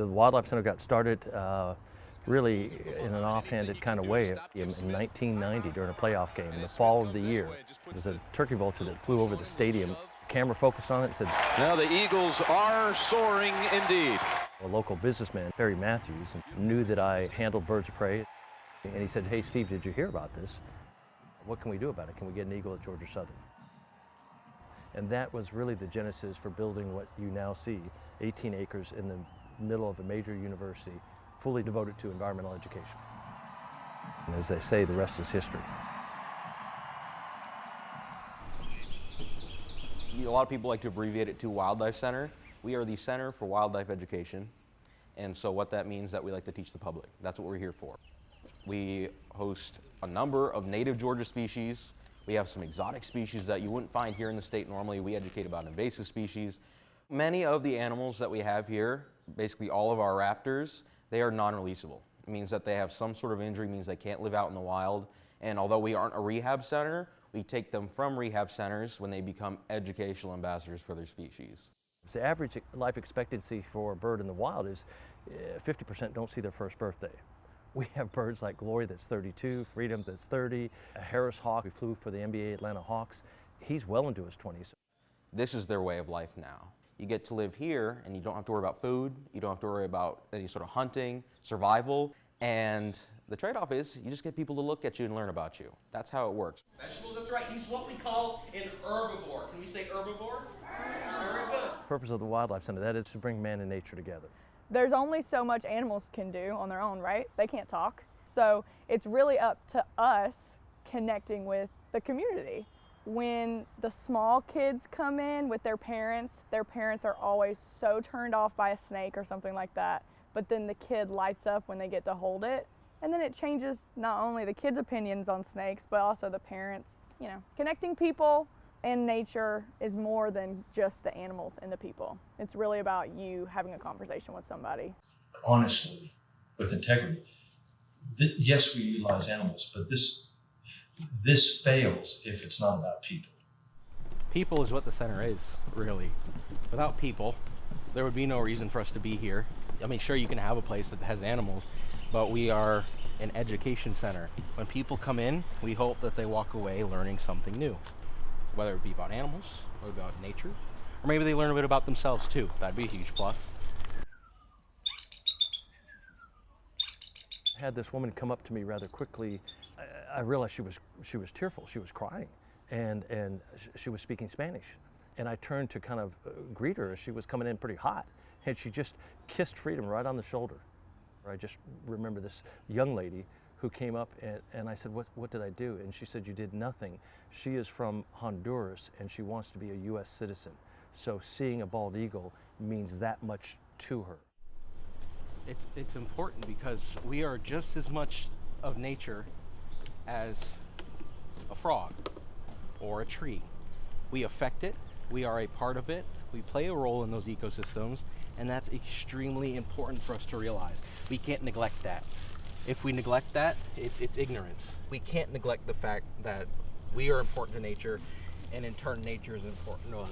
The Wildlife Center got started really in an offhanded kind of way in 1990 during a playoff game in the fall of the year. There was a turkey vulture that flew over the stadium. Camera focused on it and said, "Now the Eagles are soaring indeed." A local businessman, Barry Matthews, knew that I handled birds of prey. And he said, "Hey, Steve, did you hear about this? What can we do about it? Can we get an eagle at Georgia Southern?" And that was really the genesis for building what you now see, 18 acres in the middle of a major university, fully devoted to environmental education. And as they say, the rest is history. A lot of people like to abbreviate it to Wildlife Center. We are the Center for Wildlife Education, and so what that means is that we like to teach the public. That's what we're here for. We host a number of native Georgia species. We have some exotic species that you wouldn't find here in the state normally. We educate about invasive species. Many of the animals that we have here, basically all of our raptors, they are non-releasable. It means that they have some sort of injury, means they can't live out in the wild. And although we aren't a rehab center, we take them from rehab centers when they become educational ambassadors for their species. The average life expectancy for a bird in the wild is 50% don't see their first birthday. We have birds like Glory that's 32, Freedom that's 30, a Harris hawk who flew for the NBA Atlanta Hawks. He's well into his 20s. This is their way of life now. You get to live here and you don't have to worry about food, you don't have to worry about any sort of hunting, survival, and the trade-off is you just get people to look at you and learn about you. That's how it works. Vegetables, that's right. He's what we call an herbivore. Can we say herbivore? Very good. The purpose of the Wildlife Center, that is to bring man and nature together. There's only so much animals can do on their own, right? They can't talk. So it's really up to us connecting with the community. When the small kids come in with their parents are always so turned off by a snake or something like that. But then the kid lights up when they get to hold it. And then it changes not only the kids' opinions on snakes, but also the parents. You know, connecting people and nature is more than just the animals and the people. It's really about you having a conversation with somebody. Honestly, with integrity. Yes, we utilize animals, but this fails if it's not about people. People is what the center is, really. Without people, there would be no reason for us to be here. I mean, sure, you can have a place that has animals, but we are an education center. When people come in, we hope that they walk away learning something new, whether it be about animals, or about nature, or maybe they learn a bit about themselves too. That'd be a huge plus. I had this woman come up to me rather quickly. I realized she was tearful. She was crying, and she was speaking Spanish. And I turned to kind of greet her as she was coming in pretty hot, and she just kissed Freedom right on the shoulder. I just remember this young lady who came up and I said, what did I do? And she said, "You did nothing. She is from Honduras and she wants to be a US citizen. So seeing a bald eagle means that much to her." It's important because we are just as much of nature as a frog or a tree. We affect it, we are a part of it, we play a role in those ecosystems, and that's extremely important for us to realize. We can't neglect that. If we neglect that, it's ignorance. We can't neglect the fact that we are important to nature, and in turn, nature is important to us.